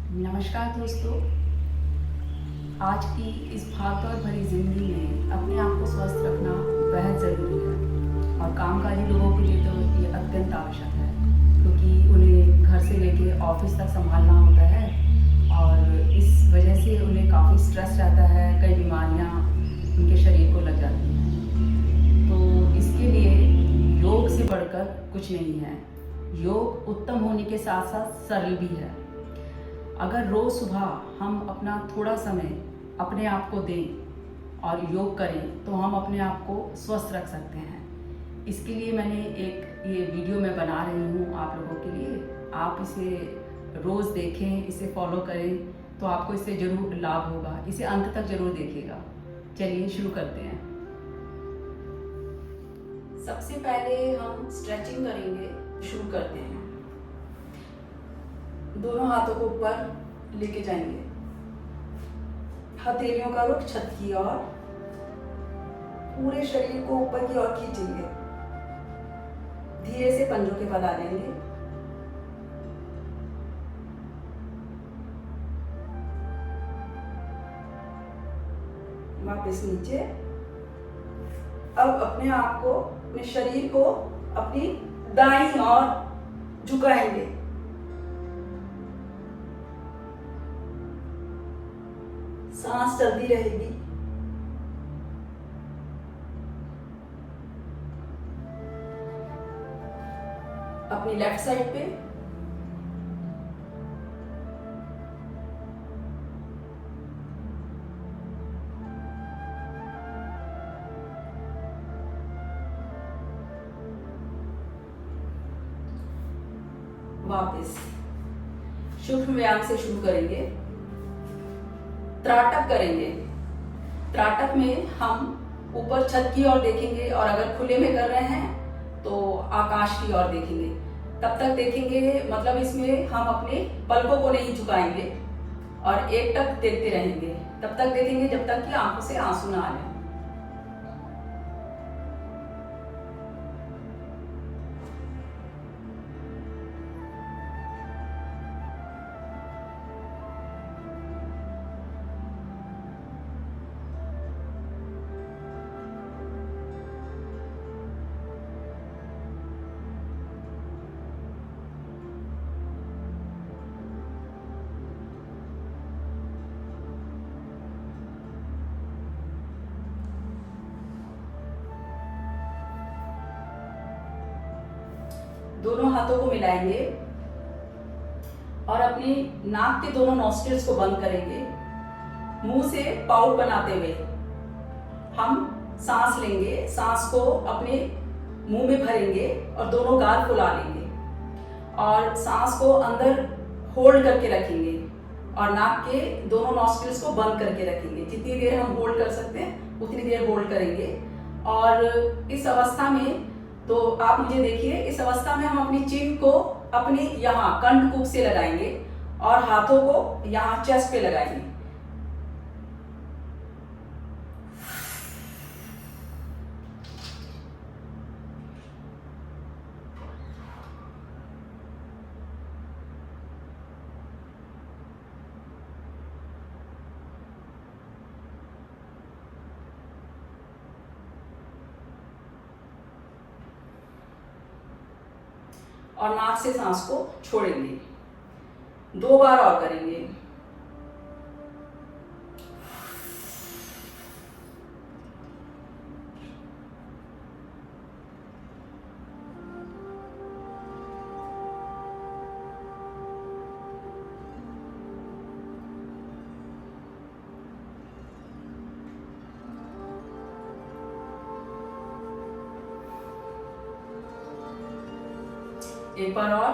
नमस्कार दोस्तों। आज की इस भागदौड़ भरी ज़िंदगी में अपने आप को स्वस्थ रखना बेहद ज़रूरी है और कामकाजी लोगों के लिए तो ये अत्यंत आवश्यक है, क्योंकि उन्हें घर से लेके ऑफिस तक संभालना होता है और इस वजह से उन्हें काफ़ी स्ट्रेस रहता है। कई बीमारियां उनके शरीर को लग जाती हैं। तो इसके लिए योग से बढ़कर कुछ नहीं है। योग उत्तम होने के साथ साथ सरल भी है। अगर रोज़ सुबह हम अपना थोड़ा समय अपने आप को दें और योग करें तो हम अपने आप को स्वस्थ रख सकते हैं। इसके लिए मैंने एक ये वीडियो मैं बना रही हूँ आप लोगों के लिए। आप इसे रोज़ देखें, इसे फॉलो करें तो आपको इससे ज़रूर लाभ होगा। इसे अंत तक ज़रूर देखिएगा। चलिए शुरू करते हैं। सबसे पहले हम स्ट्रेचिंग करेंगे। शुरू करते हैं। दोनों हाथों को ऊपर लेके जाएंगे। हथेलियों का रुख छत की ओर, पूरे शरीर को ऊपर की ओर खींचेंगे। धीरे से पंजों के बल डालेंगे। वापस नीचे। अब अपने आप को, अपने शरीर को अपनी दाईं ओर झुकाएंगे। सांस चलती रहेगी। अपनी लेफ्ट साइड पे वापस सूक्ष्म व्यायाम से शुरू करेंगे। त्राटक करेंगे। त्राटक में हम ऊपर छत की ओर देखेंगे और अगर खुले में कर रहे हैं तो आकाश की ओर देखेंगे। तब तक देखेंगे, मतलब इसमें हम अपने पलकों को नहीं झुकाएंगे और एक टक देखते रहेंगे। तब तक देखेंगे जब तक कि आंखों से आंसू ना आ जाए। दोनों हाथों को मिलाएंगे और अपनी नाक के दोनों नॉस्ट्रिल्स को बंद करेंगे। मुंह से पाउट बनाते हुए हम सांस लेंगे। सांस को अपने मुंह में भरेंगे और दोनों गाल फुला लेंगे और सांस को अंदर होल्ड करके रखेंगे और नाक के दोनों नॉस्ट्रिल्स को बंद करके रखेंगे। जितनी देर हम होल्ड कर सकते हैं उतनी देर होल्ड करेंगे। और इस अवस्था में तो आप मुझे देखिए, इस अवस्था में हम अपनी चिन को अपने यहाँ कंठकूप से लगाएंगे और हाथों को यहाँ चेस्ट पे लगाएंगे। और नाक से सांस को छोड़ेंगे। 2 बार और करेंगे। एक बार और।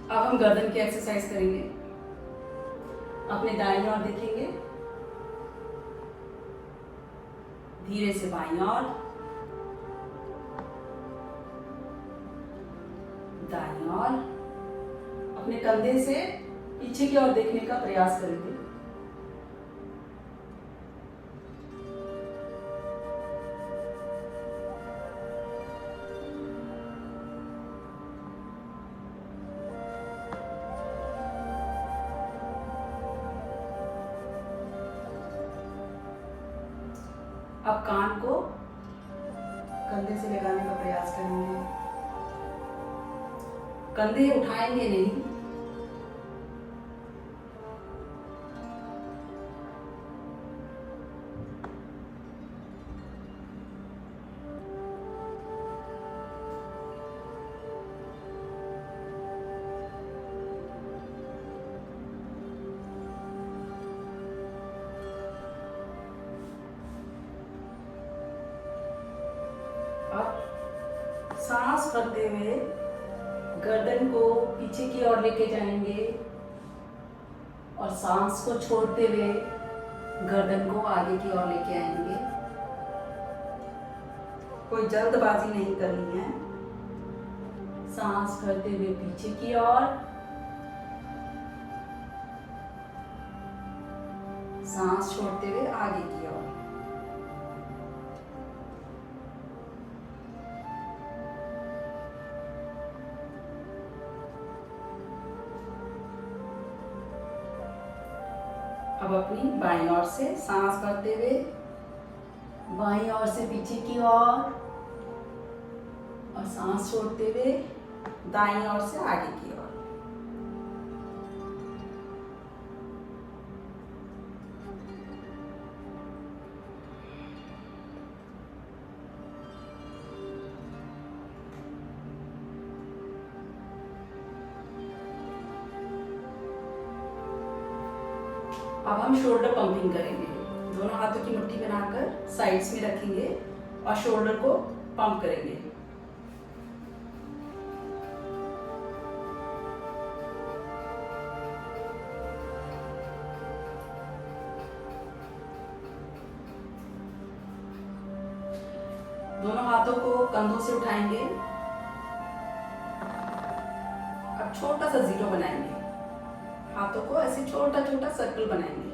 अब हम गर्दन की एक्सरसाइज करेंगे। अपने दाईं ओर देखेंगे, धीरे से बाईं ओर, दाईं ओर। अपने कंधे से पीछे की ओर देखने का प्रयास करेंगे। अब कान को कंधे से लगाने का प्रयास करेंगे। कंधे उठाएंगे नहीं। अब सांस भरते हुए गर्दन को पीछे की ओर लेके जाएंगे और सांस को छोड़ते हुए गर्दन को आगे की ओर लेके आएंगे। कोई जल्दबाजी नहीं करनी है। सांस भरते हुए पीछे की ओर, सांस छोड़ते हुए आगे की ओर। अब अपनी बाईं ओर से सांस भरते हुए बाईं ओर से पीछे की ओर और सांस छोड़ते हुए दाईं ओर से आगे की ओर। अब हम शोल्डर पंपिंग करेंगे। दोनों हाथों की मुट्ठी बनाकर साइड्स में रखेंगे और शोल्डर को पंप करेंगे। दोनों हाथों को कंधों से उठाएंगे। अब छोटा सा जीरो बनाएंगे। हाथों को ऐसे छोटा छोटा सर्कल बनाएंगे।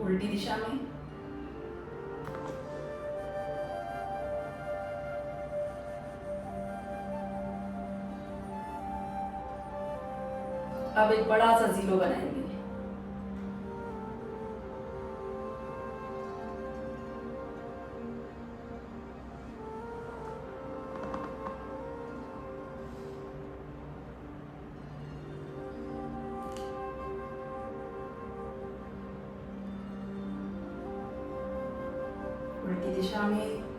उल्टी दिशा में। अब एक बड़ा सा जीरो बनाएंगे। उल्टी दिशा में।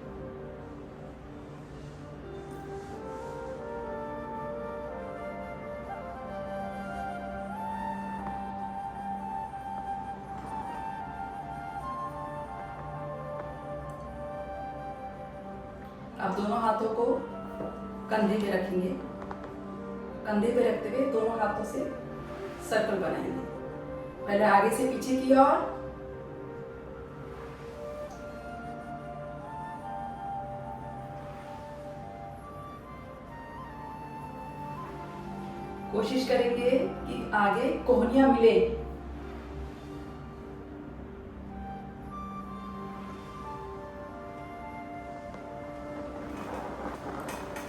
अब दोनों हाथों को कंधे पे रखेंगे। कंधे पे रखते हुए दोनों हाथों से सर्कल बनाएंगे। पहले आगे से पीछे की ओर, कोशिश करेंगे कि आगे कोहनियां मिले।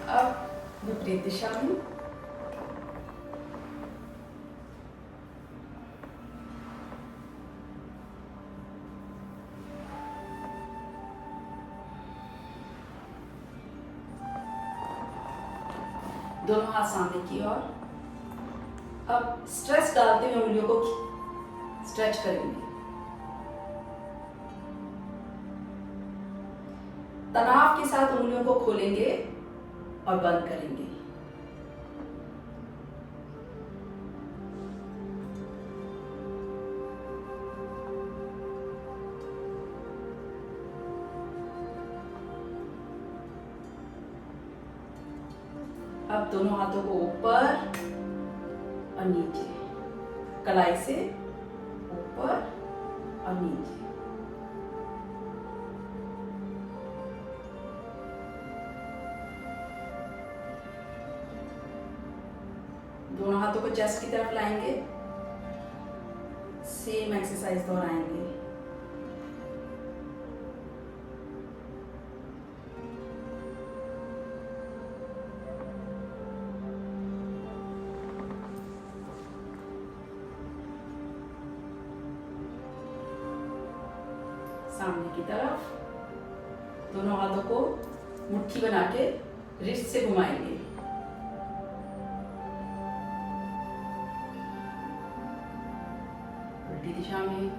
अब विपरीत दिशा में। दोनों हाथ सामने की ओर। अब स्ट्रेच डालते हुए उंगलियों को स्ट्रेच करेंगे। तनाव के साथ उंगलियों को खोलेंगे और बंद करेंगे। अब दोनों हाथों को ऊपर और नीचे, कलाई से ऊपर और नीचे। दोनों हाथों को चेस्ट की तरफ लाएंगे, सेम एक्सरसाइज दोहराएंगे। सामने की तरफ दोनों हाथों को मुट्ठी बना के रिस्ट से घुमाएंगे। उल्टी दिशा में।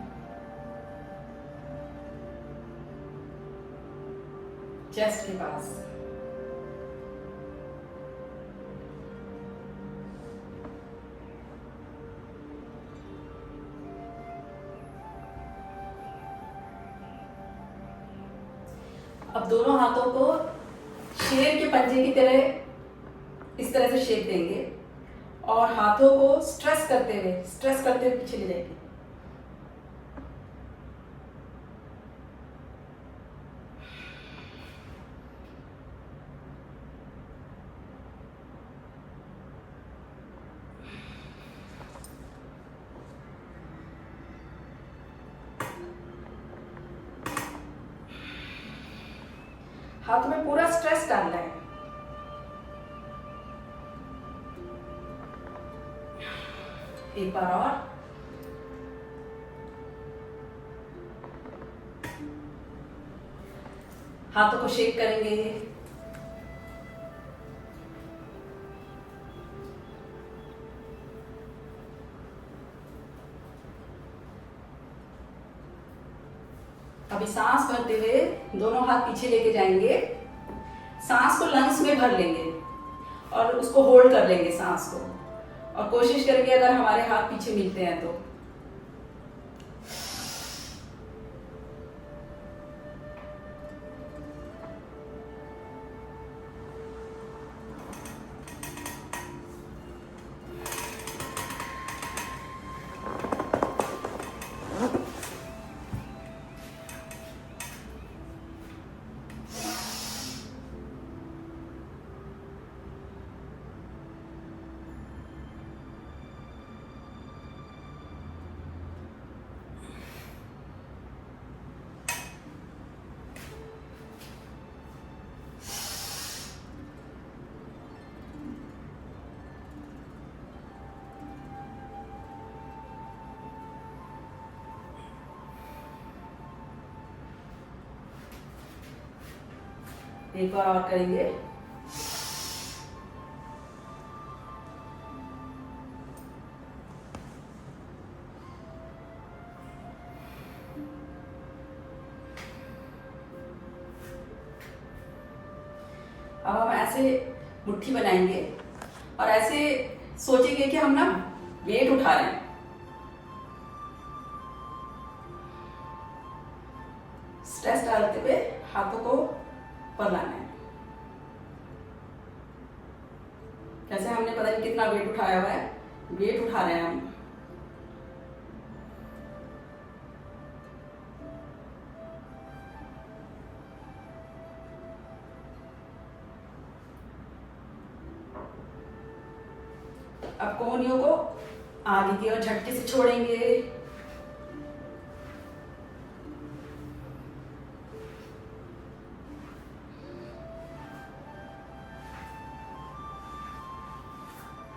चेस्ट के पास। अब दोनों हाथों को शेर के पंजे की तरह इस तरह से शेप देंगे और हाथों को स्ट्रेस करते हुए पीछे ले जाएंगे। हाथों में पूरा स्ट्रेस डालना है। एक बार और। हाथों को शेक करेंगे। अभी सांस भरते हुए दोनों हाथ पीछे लेके जाएंगे, सांस को लंग्स में भर लेंगे और उसको होल्ड कर लेंगे सांस को, और कोशिश करेंगे अगर हमारे हाथ पीछे मिलते हैं तो। एक बार और करेंगे। अब हम ऐसे मुट्ठी बनाएंगे और ऐसे सोचेंगे कि हम ना वेट उठा रहे हैं। स्ट्रेस डालते हुए हाथों को पर लाना है। कैसे हमने पता नहीं कितना वेट उठाया हुआ है, वेट उठा रहे हैं हम। अब कोहनियों को आगे की ओर झटके से छोड़ेंगे।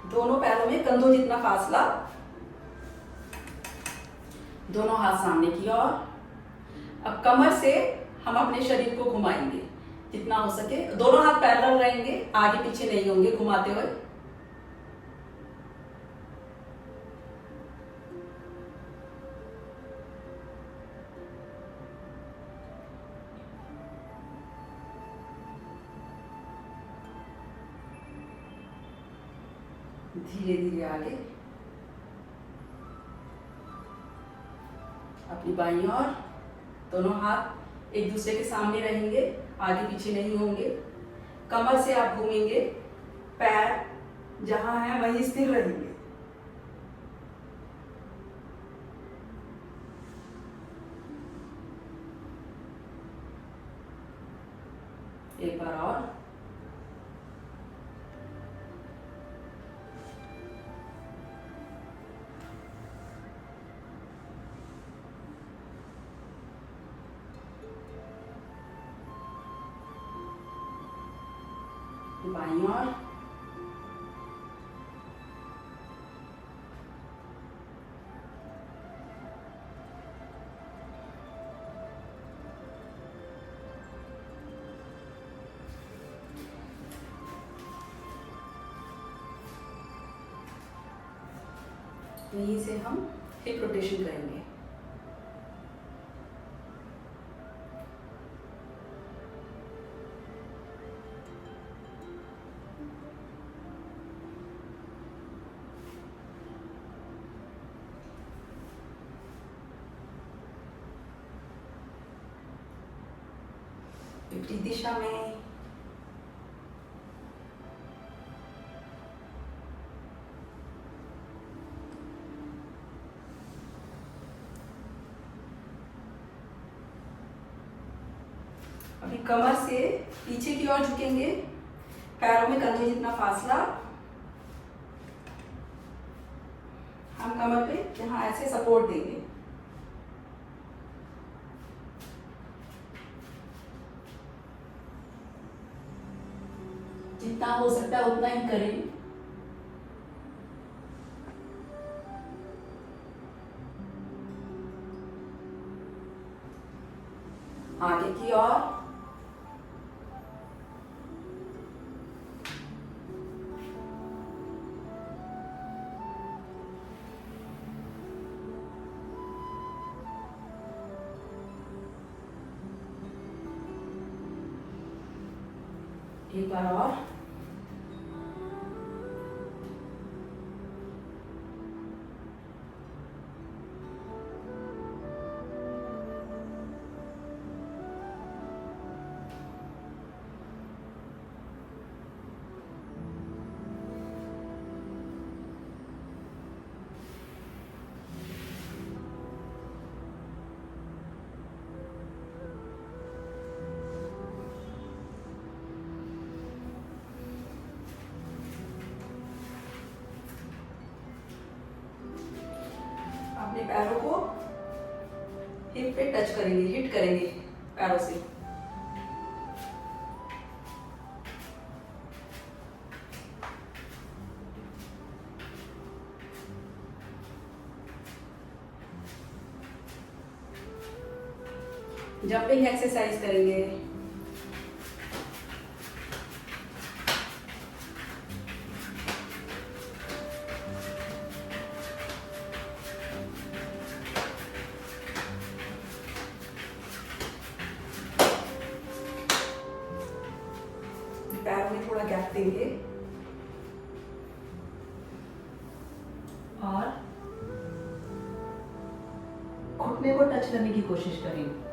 दोनों पैरों में कंधों जितना फासला, दोनों हाथ सामने की ओर। अब कमर से हम अपने शरीर को घुमाएंगे जितना हो सके। दोनों हाथ पैरेलल रहेंगे, आगे पीछे नहीं होंगे घुमाते हुए। धीरे धीरे आगे अपनी बाईं ओर। दोनों हाथ एक दूसरे के सामने रहेंगे, आगे पीछे नहीं होंगे। कमर से आप घूमेंगे, पैर जहां है वहीं स्थिर रहेंगे। एक बार और। बाईं ओर। यहीं से हम हिप रोटेशन करेंगे। विपरीत दिशा में। अभी कमर से पीछे की ओर झुकेंगे, पैरों में कंधे जितना फासला। हम कमर पे यहाँ ऐसे सपोर्ट देंगे। जितना हो सकता है उतना ही करें। आगे की ओर। एक बार और। अपने पैरों को हिप पे टच करेंगे, हिट करेंगे पैरों से। जंपिंग एक्सरसाइज करेंगे। पैरों में थोड़ा गैप देंगे और घुटने को टच करने की कोशिश करेंगे।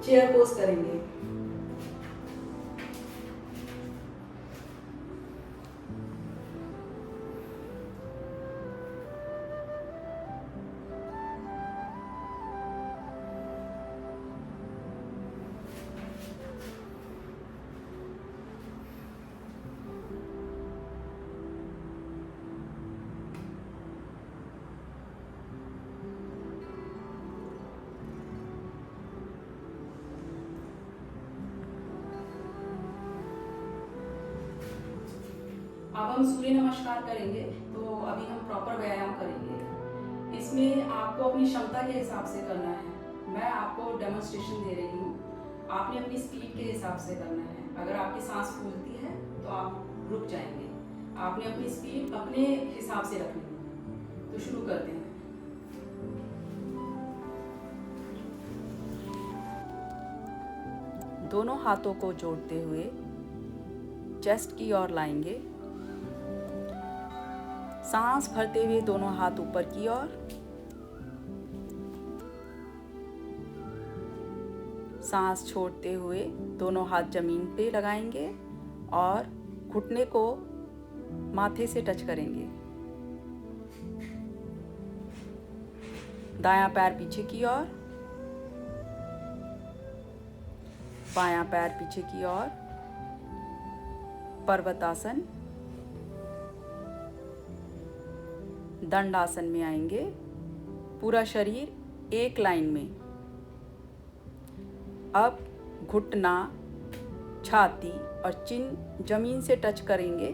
चेयर पोज करेंगे। अब हम सूर्य नमस्कार करेंगे। तो अभी हम प्रॉपर व्यायाम करेंगे। इसमें आपको अपनी क्षमता के हिसाब से करना है। मैं आपको डेमोन्स्ट्रेशन दे रही हूँ, आपने अपनी स्पीड के हिसाब से करना है। अगर आपकी सांस फूलती है तो आप रुक जाएंगे। आपने अपनी स्पीड अपने हिसाब से रखनी है। तो शुरू करते हैं। दोनों हाथों को जोड़ते हुए चेस्ट की ओर लाएंगे। सांस भरते हुए दोनों हाथ ऊपर की ओर, सांस छोड़ते हुए दोनों हाथ जमीन पे लगाएंगे और घुटने को माथे से टच करेंगे। दायां पैर पीछे की ओर, बायां पैर पीछे की ओर, पर्वतासन। दंडासन में आएंगे, पूरा शरीर एक लाइन में। अब घुटना, छाती और चिन जमीन से टच करेंगे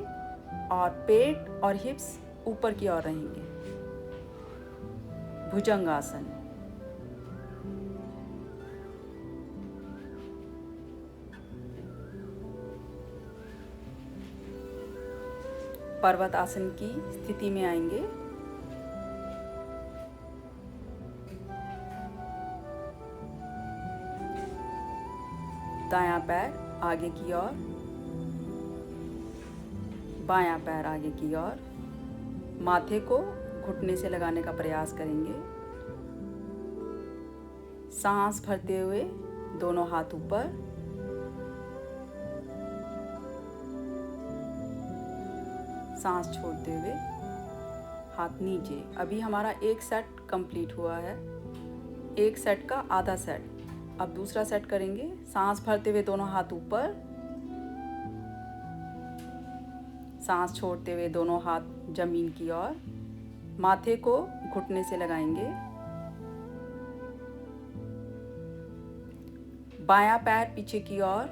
और पेट और हिप्स ऊपर की ओर रहेंगे। भुजंगासन। पर्वत आसन की स्थिति में आएंगे। दायां पैर आगे की ओर, बायां पैर आगे की ओर। माथे को घुटने से लगाने का प्रयास करेंगे। सांस भरते हुए दोनों हाथ ऊपर, सांस छोड़ते हुए हाथ नीचे। अभी हमारा एक सेट कंप्लीट हुआ है, एक सेट का आधा सेट। अब दूसरा सेट करेंगे। सांस भरते हुए दोनों हाथ ऊपर, सांस छोड़ते हुए दोनों हाथ जमीन की ओर। माथे को घुटने से लगाएंगे। बायां पैर पीछे की ओर,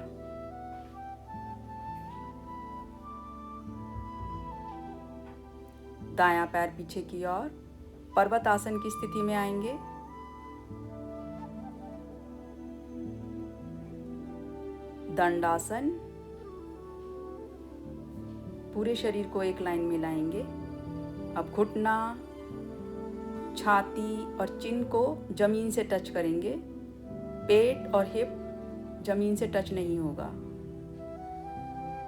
दायां पैर पीछे की ओर। पर्वत आसन की स्थिति में आएंगे। दंडासन। पूरे शरीर को एक लाइन में लाएंगे। अब घुटना, छाती और चिन को जमीन से टच करेंगे। पेट और हिप जमीन से टच नहीं होगा।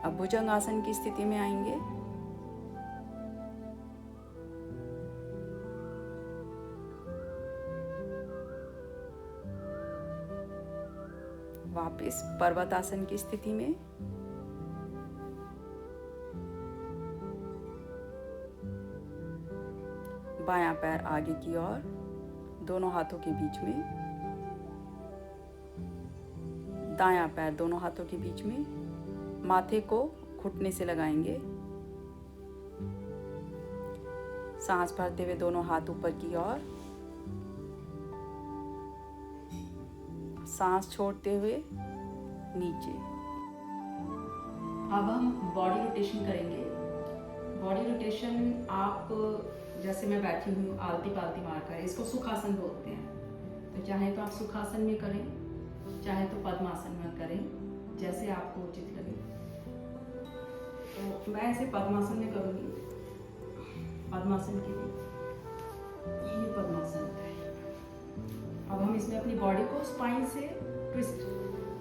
अब भुजंग आसन की स्थिति में आएंगे। वापस पर्वत आसन की स्थिति में। बायां पैर आगे की ओर, दोनों हाथों के बीच में। दायां पैर दोनों हाथों के बीच में। माथे को घुटने से लगाएंगे। सांस भरते हुए दोनों हाथ ऊपर की ओर, सांस छोड़ते हुए नीचे। अब हम बॉडी रोटेशन करेंगे। बॉडी रोटेशन आप जैसे मैं बैठी हूँ आलती पालती मारकर, इसको सुखासन बोलते हैं। तो चाहे तो आप सुखासन में करें, चाहे तो पद्मासन में करें, जैसे आपको उचित लगे। तो मैं ऐसे पद्मासन में करूँगी। पद्मासन के लिए ये पद्मासन है। अब हम इसमें अपनी बॉडी को स्पाइन से ट्विस्ट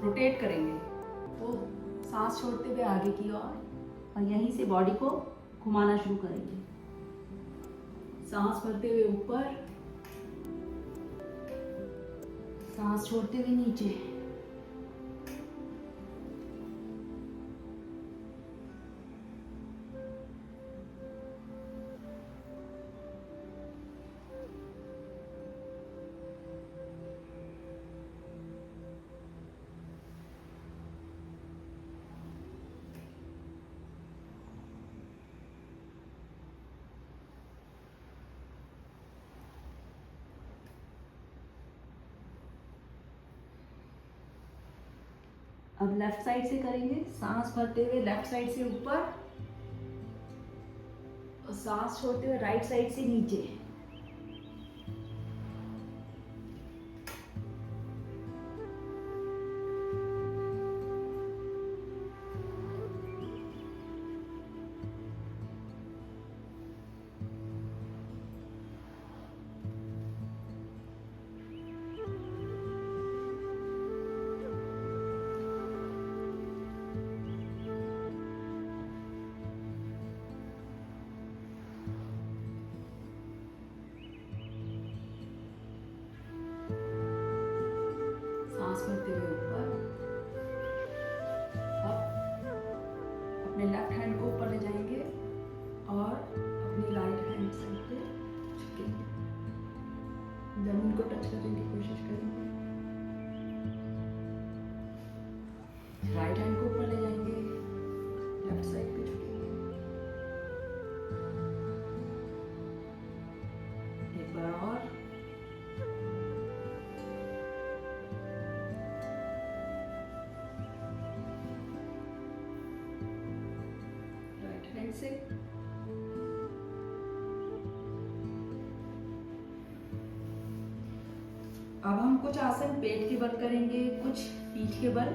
रोटेट करेंगे। तो सांस छोड़ते हुए आगे की ओर और यहीं से बॉडी को घुमाना शुरू करेंगे। सांस भरते हुए ऊपर, सांस छोड़ते हुए नीचे। अब लेफ्ट साइड से करेंगे। सांस भरते हुए लेफ्ट साइड से ऊपर और सांस छोड़ते हुए राइट साइड से नीचे। सांस भरते हुए ऊपर। अब अपने लेफ्ट हैंड को ऊपर ले जाएंगे और अपनी राइट हैंड साइड पे झुकेंगे। जमीन से। अब हम कुछ आसन पेट के बल करेंगे, कुछ पीठ के बल।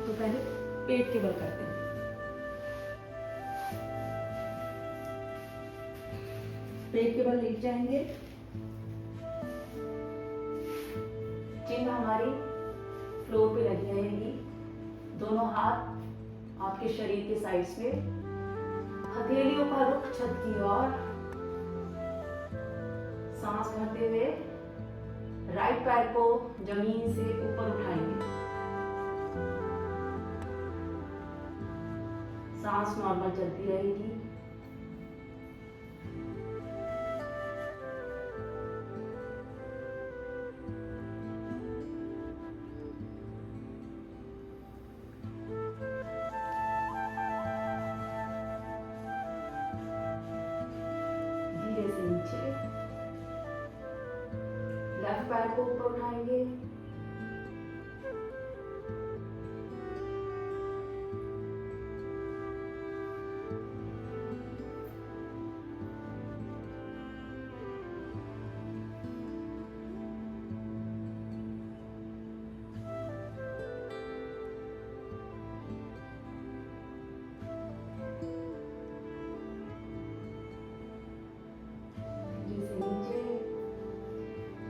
तो पहले पेट के बल करते हैं। पेट के बल लेट जाएंगे, चिन्ह हमारी फ्लोर पे लगी रहेगी। दोनों हाथ आपके शरीर के साइड्स में, हथेलियों का रुख छत की ओर। सांस भरते हुए राइट पैर को जमीन से ऊपर उठाएंगे। सांस नॉर्मल चलती रहेगी। धीरे से नीचे, लेफ्ट पैर को ऊपर उठाएंगे।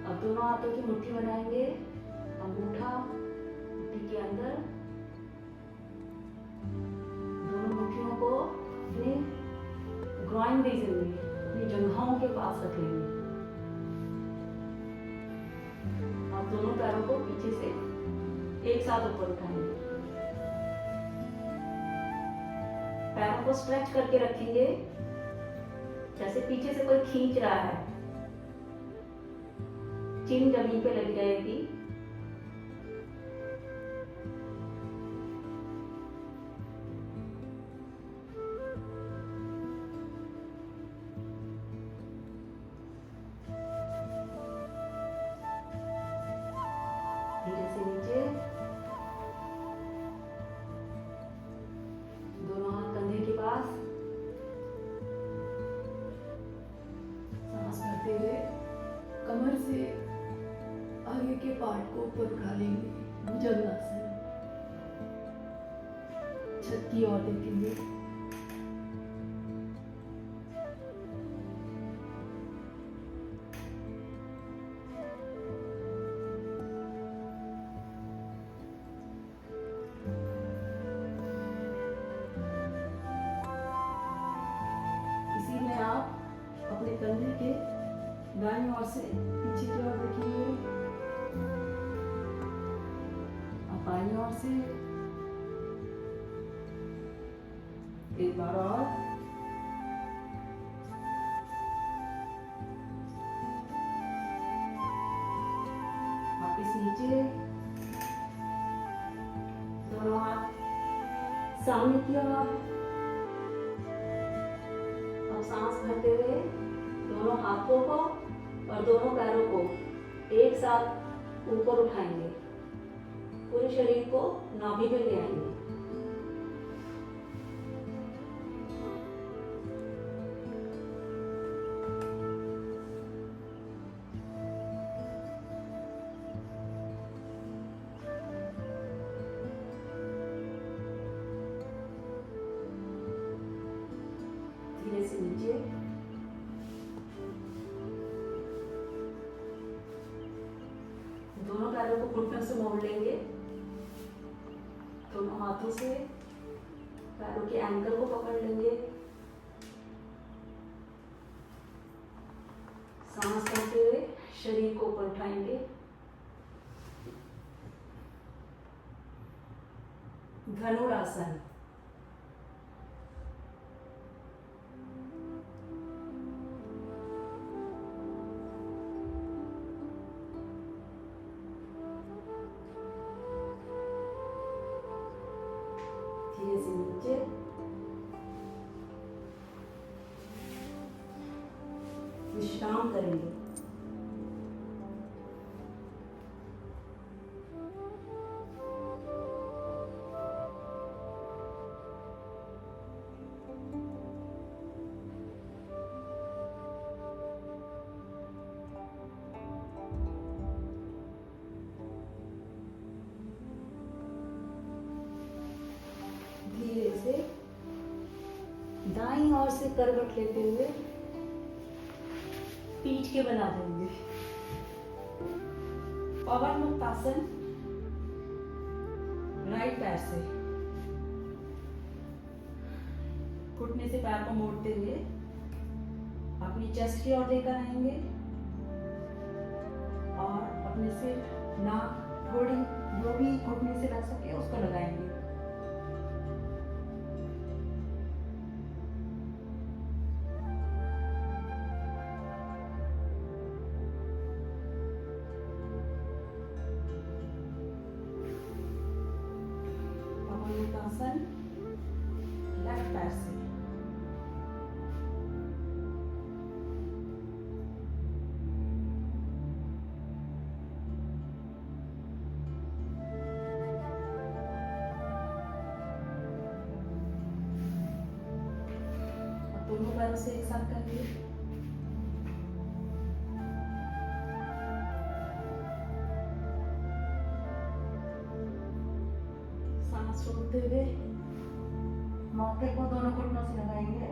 अब दोनों हाथों की मुट्ठी बनाएंगे, अंगूठा मुट्ठी के अंदर। दोनों मुट्ठियों को अपने ग्रॉइन रीजन में, अपनी जंघाओं के पास रखेंगे। अब दोनों पैरों को पीछे से एक साथ ऊपर उठाएंगे। पैरों को स्ट्रेच करके रखेंगे, जैसे पीछे से कोई खींच रहा है। चिन जमीन पे लग जाएगी। धीरे से नीचे, दोनों हाथ कंधे के पास। सांस भरते हुए कमर से आगे के पार्ट को ऊपर उठा लेंगे, भुजंगासन। छत की ओर देखेंगे। इसी में आप अपने कंधे के दाईं ओर से पीछे की ओर देखेंगे, बाईं ओर से। एक बार और। वापिस नीचे, दोनों हाथ सामने की ओर। अब सांस भरते हुए दोनों हाथों को और दोनों पैरों को एक साथ ऊपर उठाएंगे। पूरे शरीर को नाभि में ले आएंगे। धीरे से नीचे, दोनों पैरों को घुटनों से मोड़ लेंगे। दोनों हाथों से पैरों के एंकल को पकड़ लेंगे। सांस करते हुए शरीर को ऊपर उठाएंगे। धनुरासन। धीरे से नीचे, विश्राम करेंगे। और से करवट लेते हुए पीठ के बना देंगे। पवन मुक्त आसन, राइट पैर से घुटने से पैर को मोड़ते हुए अपनी चेस्ट की ओर लेकर आएंगे और अपने सिर, नाक, थोड़ी जो भी घुटने से लग सके उसको लगाएंगे। आसन लेफ्ट पैर से दोनों पैरों से एक साथ करिए। सांस छोड़ते हुए माथे को दोनों घुटनों से लगाएंगे।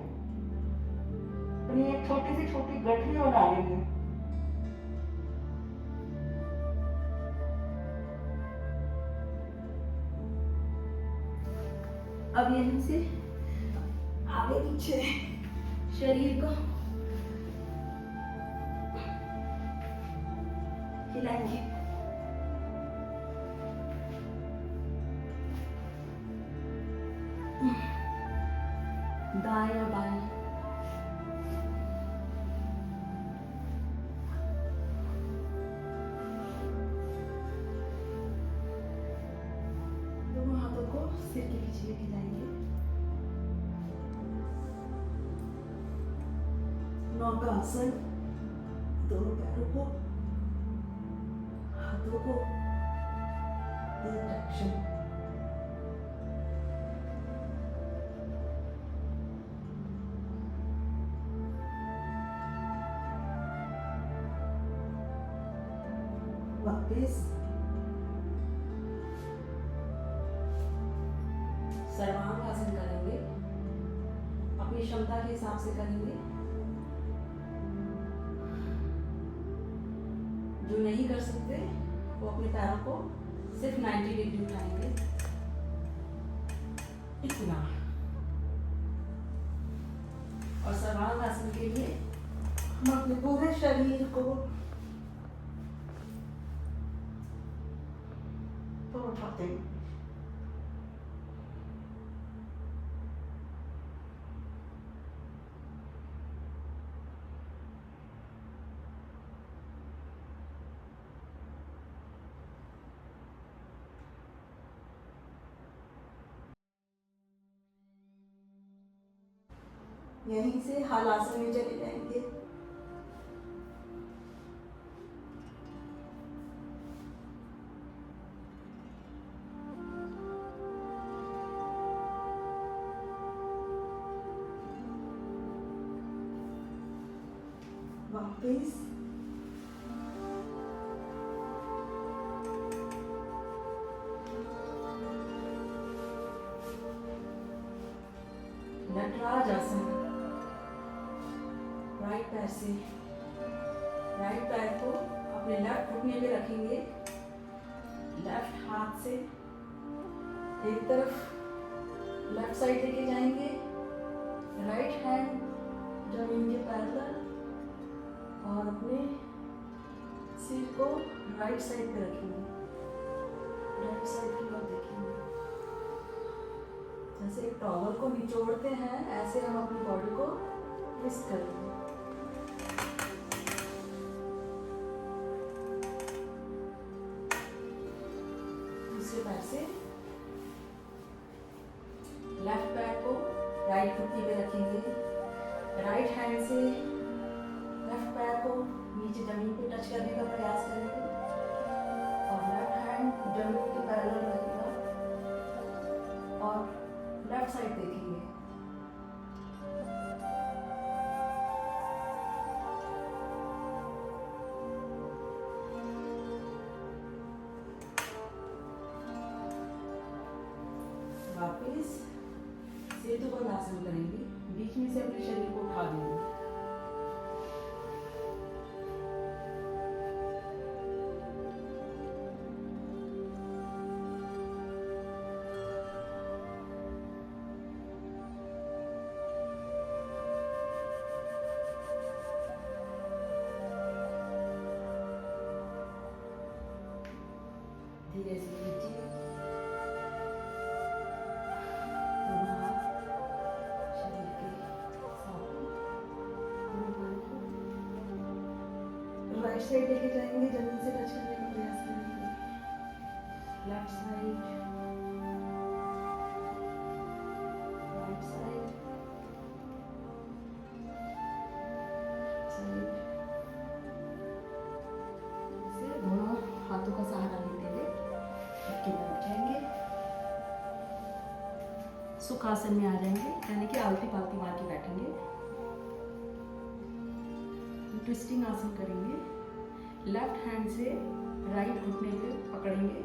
अपनी एक छोटी सी छोटी गठरी बना लेंगे। अब यहीं से आगे पीछे शरीर को हिलाएंगे। दाएं और बाएं दोनों हाथों को सिर के पीछे लेके जाएंगे। नौकासन, दोनों पैरों को, हाथों को एक डायरेक्शन। वापिस सर्वांगासन करेंगे। अपनी क्षमता के हिसाब से करेंगे। जो नहीं कर सकते वो अपने पैरों को सिर्फ 90 डिग्री उठाएंगे, इतना। और सर्वांगासन के लिए हम अपने पूरे शरीर को उठाते हैं। यहीं से हलासन में चले जाएंगे। वापिस नटराज आसन। राइट पैर से राइट पैर को अपने लेफ्ट घुटने पे रखेंगे। लेफ्ट हाथ से एक तरफ लेफ्ट साइड लेके जाएंगे। राइट हैंड जमीन के पैरेलल और अपने सिर को राइट साइड पे रखेंगे। राइट साइड की ओर देखेंगे। जैसे एक टॉवल को निचोड़ते हैं ऐसे हम अपनी बॉडी को ट्विस्ट करेंगे। दूसरे पैर से लेफ्ट पैर को राइट घुटने पे रखेंगे। राइट हैंड से लेफ्ट पैर को नीचे जमीन पे टच करने का प्रयास करेंगे और लेफ्ट हैंड जमीन के पैरेलल रहेगा और लेफ्ट साइड देखेंगे। वापिस सेतुबंध आसन करेंगे। बीच में से अपने शरीर को उठा देंगे। धीरे से लीजिए, दोनों हाथ शरीर के साथ, दोनों पैरों को राइट साइड लेके जाएंगे, जमीन से टच करने का प्रयास करेंगे। Left side, right side, side से दोनों हाथों का सहारा लेते हुए चक्के में बैठ जाएंगे। सुखासन में आ जाएंगे, यानी कि आलती पालती मार के बैठेंगे। ट्विस्टिंग आसन करेंगे। लेफ्ट हैंड से राइट घुटने पे पकड़ेंगे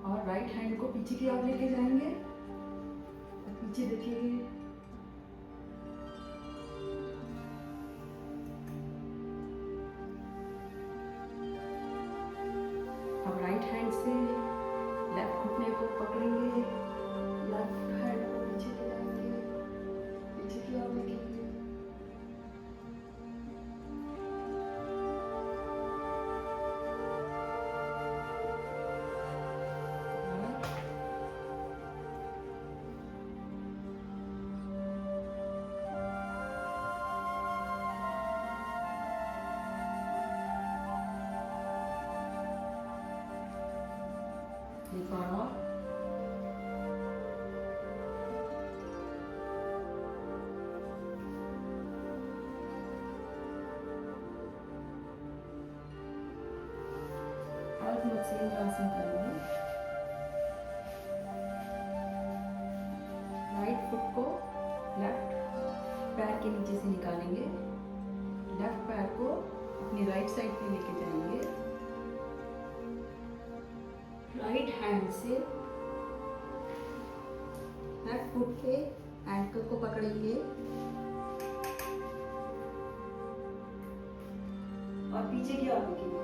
और राइट हैंड को पीछे की ओर लेके जाएंगे और पीछे देखेंगे। अब राइट हैंड से लेफ्ट घुटने को पकड़ेंगे, लेफ्ट हैंड को पीछे ले जाएंगे, पीछे की ओर देखेंगे। एक बार और। आसन करेंगे। राइट फुट को लेफ्ट पैर के नीचे से निकालेंगे, लेफ्ट पैर को अपनी राइट साइड पे लेके जाएंगे। राइट हैंड से लेफ्ट फुट के एंकल को पकड़ेंगे और पीछे की ओर देखेंगे।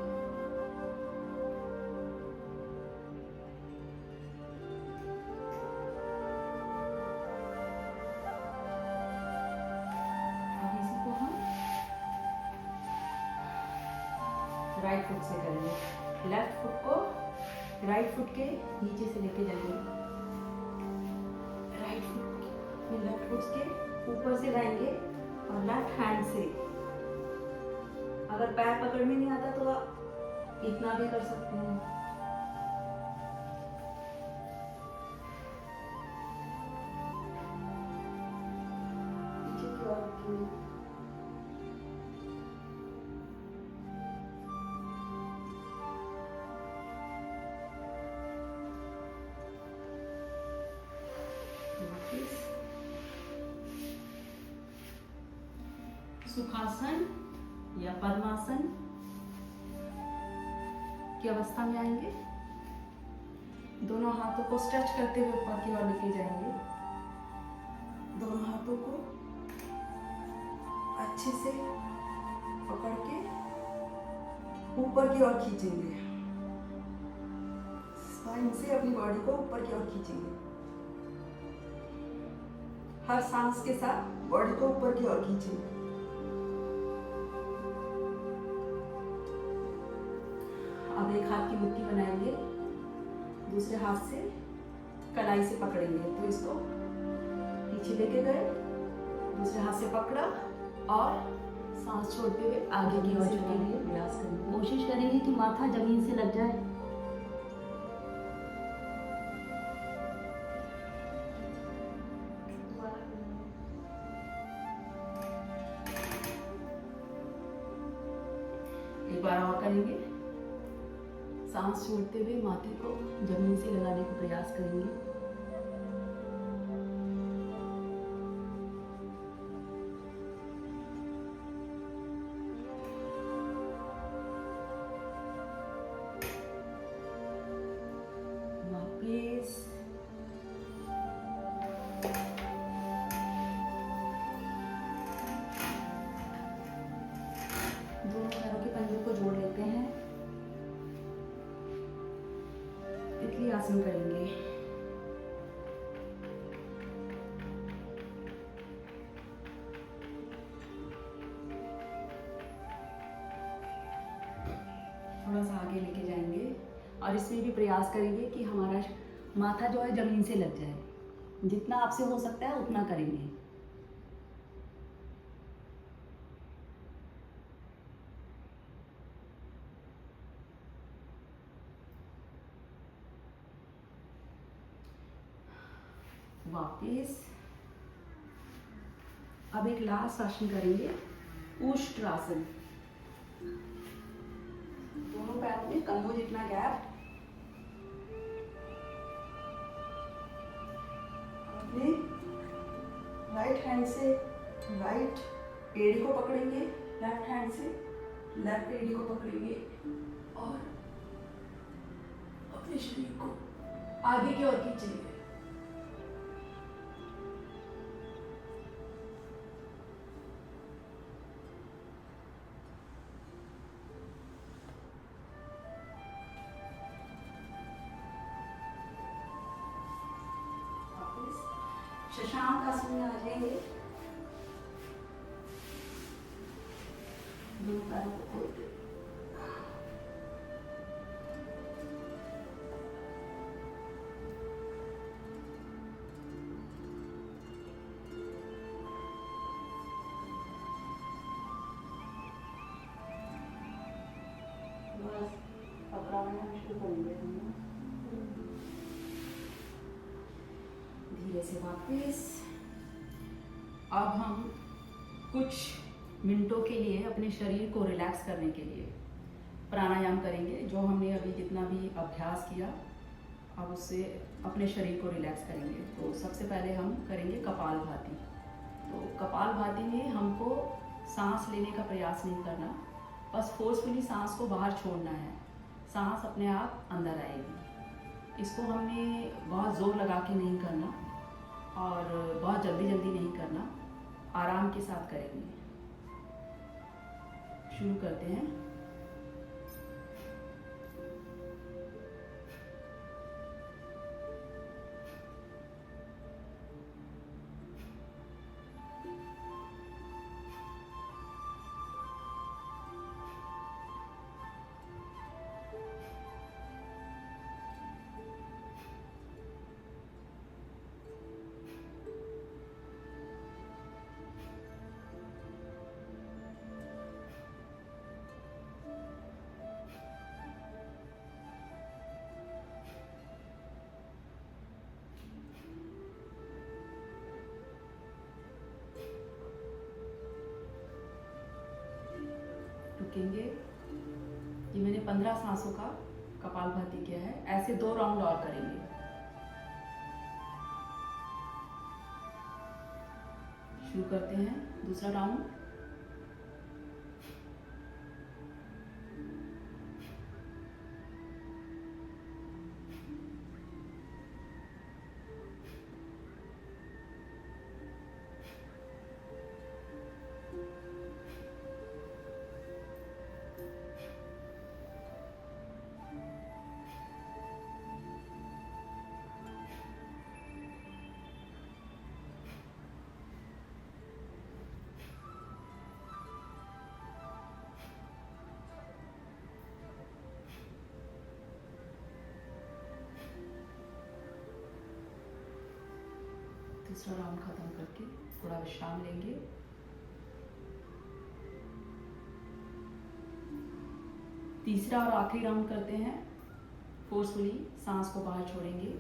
अब इसी को हम राइट फुट से करेंगे। लेफ्ट फुट को राइट फुट के नीचे से लेके जाएंगे, राइट फुट के लेफ्ट फुट के ऊपर से लाएंगे और लेफ्ट हैंड से, अगर पैर पकड़ने नहीं आता तो आप इतना भी कर सकते हैं। पीछे की ओर रखिए। सुखासन या पद्मासन की अवस्था में आएंगे। दोनों हाथों को स्ट्रेच करते हुए ऊपर की ओर लेके जाएंगे। दोनों हाथों को अच्छे से पकड़ के ऊपर की ओर खींचेंगे। स्पाइन से अपनी बॉडी को ऊपर की ओर खींचेंगे। हर सांस के साथ बॉडी को ऊपर की ओर खींचेंगे। अब एक हाथ की मुट्ठी बनाएंगे, दूसरे हाथ से कलाई से पकड़ेंगे। तो इसको पीछे लेके गए, दूसरे हाथ से पकड़ा और सांस छोड़ते हुए आगे की ओर झुकेंगे। प्रयास करेंगे, कोशिश करेंगे कि माथा जमीन से लग जाए। एक बार और करेंगे। सांस छोड़ते हुए माथे को जमीन से लगाने का प्रयास करेंगे। वापिस मैत्री आसन करेंगे। थोड़ा सा आगे लेके जाएंगे और इसमें भी प्रयास करेंगे कि हमारा माथा जो है जमीन से लग जाए। जितना आपसे हो सकता है उतना करेंगे। वापिस अब एक लास्ट आसन करेंगे, उष्ट्रासन। दोनों पैरों में कंधों जितना गैप। अपने राइट हैंड से राइट एड़ी को पकड़ेंगे, लेफ्ट हैंड से लेफ्ट एड़ी को पकड़ेंगे और अपने शरीर को आगे की ओर खींचेंगे। शशांक आसन में आ जाएंगे। दोनों पैरों को खोल के बस पकड़ाना शुरू करेंगे। धीरे से वापस। अब हम कुछ मिनटों के लिए अपने शरीर को रिलैक्स करने के लिए प्राणायाम करेंगे। जो हमने अभी जितना भी अभ्यास किया, अब उससे अपने शरीर को रिलैक्स करेंगे। तो सबसे पहले हम करेंगे कपालभाति। तो कपालभाति में हमको सांस लेने का प्रयास नहीं करना, बस फोर्सफुली सांस को बाहर छोड़ना है। सांस अपने आप अंदर आएगी। इसको हमने बहुत ज़ोर लगा के नहीं करना और बहुत जल्दी जल्दी नहीं करना, आराम के साथ करेंगे। शुरू करते हैं। रुकेंगे। ये मैंने 15 सांसों का कपालभाति किया है। ऐसे 2 राउंड और करेंगे। शुरू करते हैं दूसरा राउंड। दूसरा राउंड खत्म करके थोड़ा विश्राम लेंगे। तीसरा और आखिरी राउंड करते हैं। फोर्सफुली सांस को बाहर छोड़ेंगे।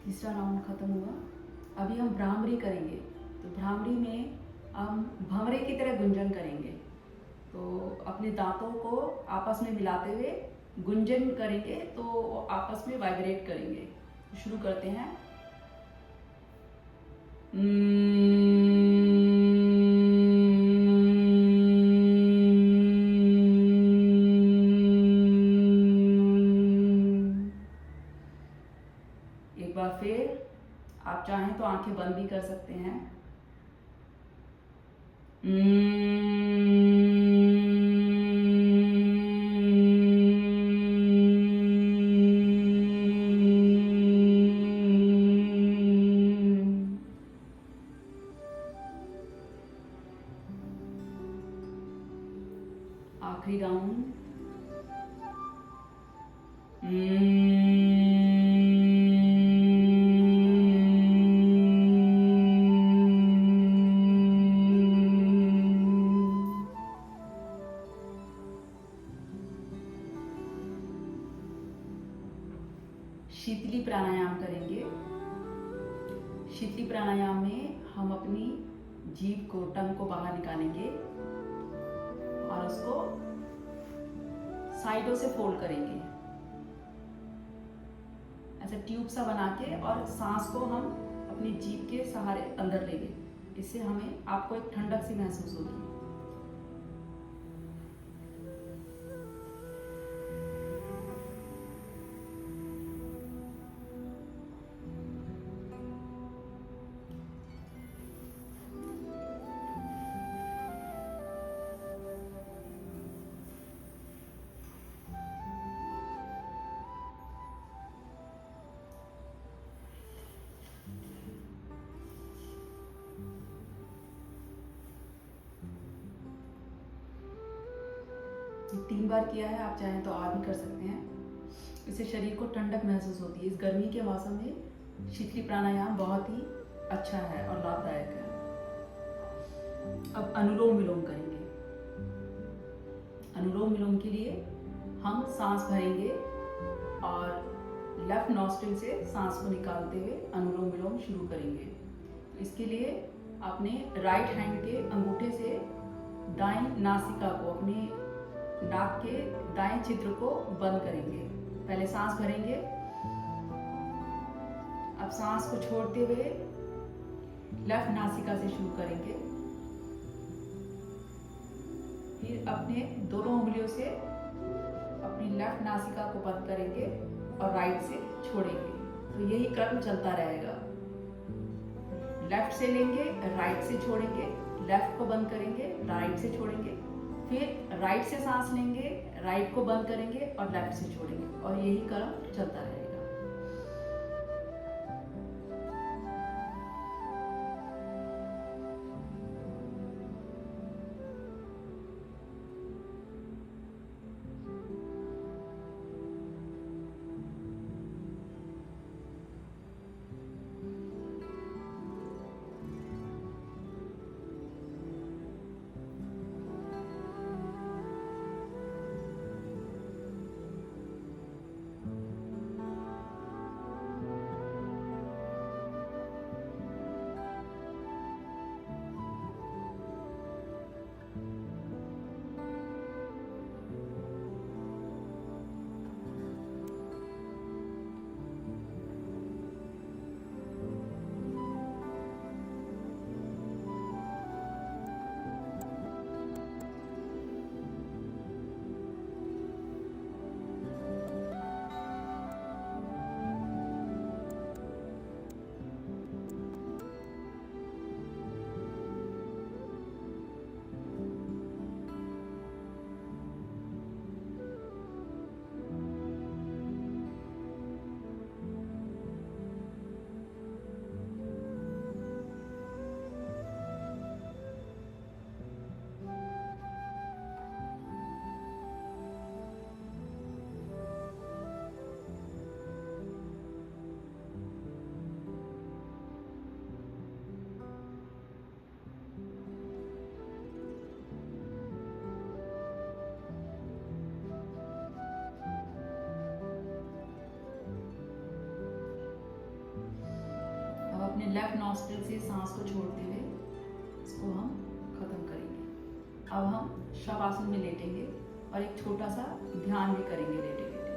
तीसरा राउंड खत्म हुआ। अभी हम भ्रामरी करेंगे। तो भ्रामरी में हम भंवरे की तरह गुंजन करेंगे। तो अपने दांतों को आपस में मिलाते हुए गुंजन करेंगे, तो आपस में वाइब्रेट करेंगे। शुरू करते हैं। एक बार फिर आप चाहें तो आंखें बंद भी कर सकते हैं। आखिरी राउंड। शीतली प्राणायाम करेंगे। शीतली प्राणायाम में हम अपनी जीभ को, टंग को बाहर निकालेंगे और उसको साइडों से फोल्ड करेंगे, ऐसा ट्यूब सा बना के, और सांस को हम अपनी जीभ के सहारे अंदर लेंगे। इससे हमें आपको एक ठंडक सी महसूस होगी। ये 3 बार किया है, आप चाहें तो और भी कर सकते हैं। इससे शरीर को ठंडक महसूस होती है। इस गर्मी के मौसम में शीतली प्राणायाम बहुत ही अच्छा है और लाभदायक है। अब अनुलोम विलोम करेंगे। अनुलोम विलोम के लिए हम सांस भरेंगे और लेफ्ट नॉस्ट्रिल से सांस को निकालते हुए अनुलोम विलोम शुरू करेंगे। तो इसके लिए अपने राइट हैंड के अंगूठे से दाईं नासिका को, अपने नाक के दाएं छिद्र को बंद करेंगे। पहले सांस भरेंगे। अब सांस को छोड़ते हुए लेफ्ट नासिका से शुरू करेंगे। फिर अपने दोनों उंगलियों से अपनी लेफ्ट नासिका को बंद करेंगे और राइट से छोड़ेंगे। तो यही क्रम चलता रहेगा। लेफ्ट से लेंगे, राइट से छोड़ेंगे, लेफ्ट को बंद करेंगे, राइट से छोड़ेंगे, फिर राइट से सांस लेंगे, राइट को बंद करेंगे और लेफ्ट से छोड़ेंगे, और यही क्रम चलता रहेगा। अपने लेफ्ट नॉस्ट्रिल से सांस को छोड़ते हुए इसको हम खत्म करेंगे। अब हम शवासन में लेटेंगे और एक छोटा सा ध्यान भी करेंगे लेटे लेटे।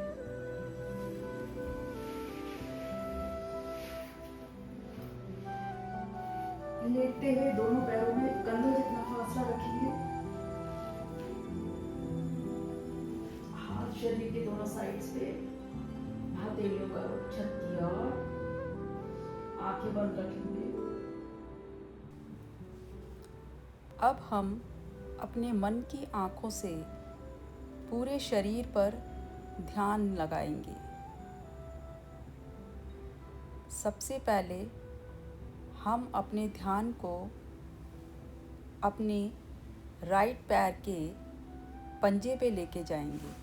लेटते हुए दोनों पैरों में कंधे जितना फासला रखेंगे। हाथ शरीर के दोनों साइड्स पे, हथेलियों का छत्तिया, आंखें बंद रखेंगे। अब हम अपने मन की आंखों से पूरे शरीर पर ध्यान लगाएंगे। सबसे पहले हम अपने ध्यान को अपने राइट पैर के पंजे पे लेके जाएंगे।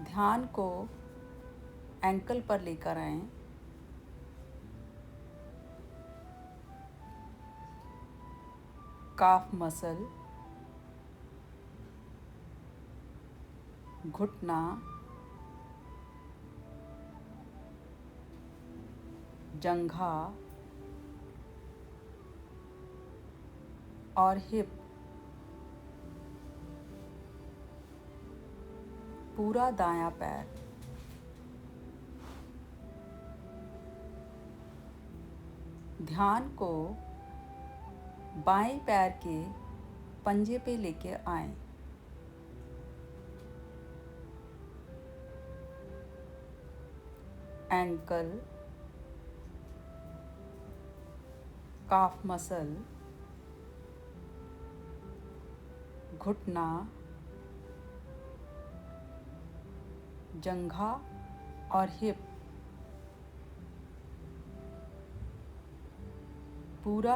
ध्यान को एंकल पर लेकर आएं। काफ मसल, घुटना, जंघा और हिप, पूरा दायां पैर, ध्यान को बाएं पैर के पंजे पे लेके आएं। एंकल, काफ मसल, घुटना, जंघा और हिप, पूरा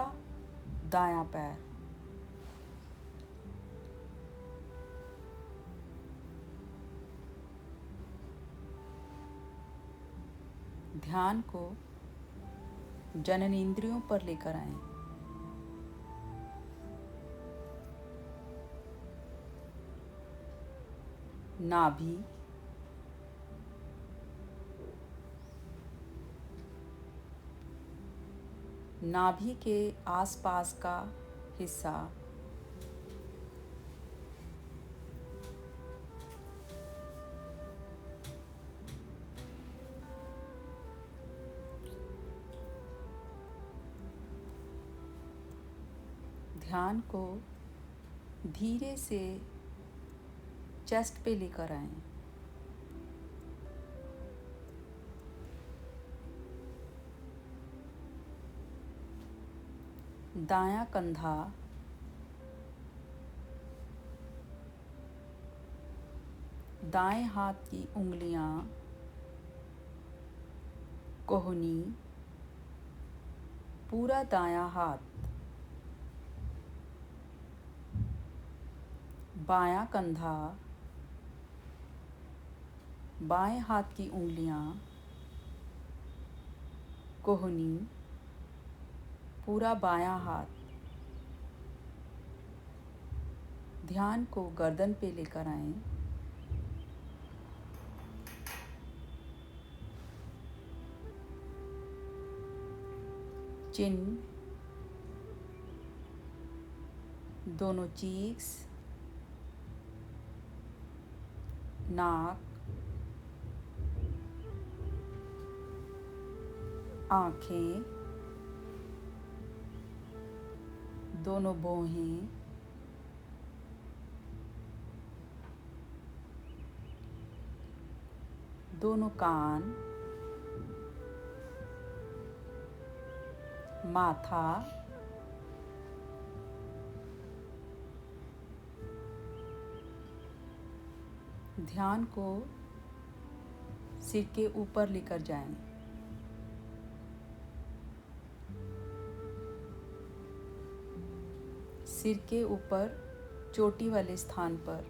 दायां पैर। ध्यान को जननेंद्रियों पर लेकर आएं। नाभि, नाभि के आसपास का हिस्सा, ध्यान को धीरे से चेस्ट पे लेकर आएं। दायां कंधा, दाएं हाथ की उंगलियां, कोहनी, पूरा दायां हाथ, बायां कंधा, बाएं हाथ की उंगलियां, कोहनी, पूरा बायां हाथ। ध्यान को गर्दन पे लेकर आएं। चिन, दोनों चीक्स, नाक, आँखें, दोनों भौहें, दोनों कान, माथा, ध्यान को सिर के ऊपर लेकर जाएं। सिर के ऊपर चोटी वाले स्थान पर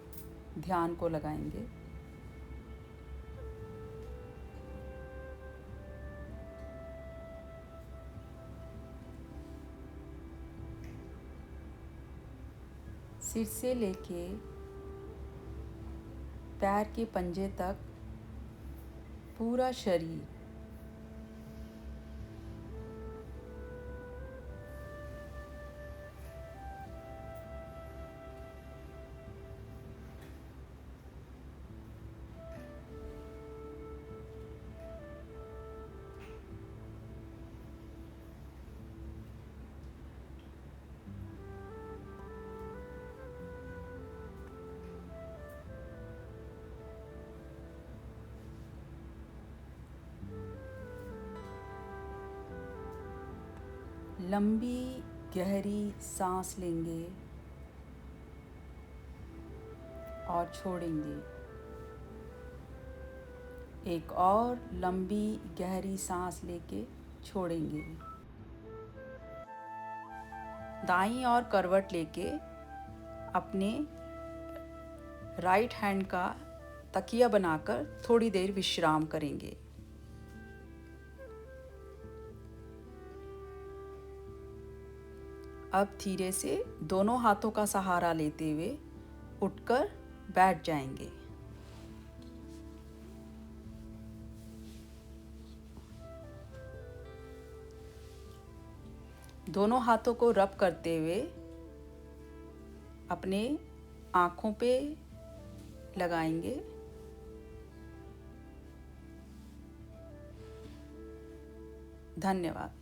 ध्यान को लगाएंगे। सिर से लेके पैर के पंजे तक पूरा शरीर। लंबी गहरी सांस लेंगे और छोड़ेंगे। एक और लंबी गहरी सांस लेके छोड़ेंगे। दाईं ओर करवट लेके अपने राइट हैंड का तकिया बनाकर थोड़ी देर विश्राम करेंगे। अब धीरे से दोनों हाथों का सहारा लेते हुए उठकर बैठ जाएंगे। दोनों हाथों को रब करते हुए अपने आँखों पे लगाएंगे। धन्यवाद।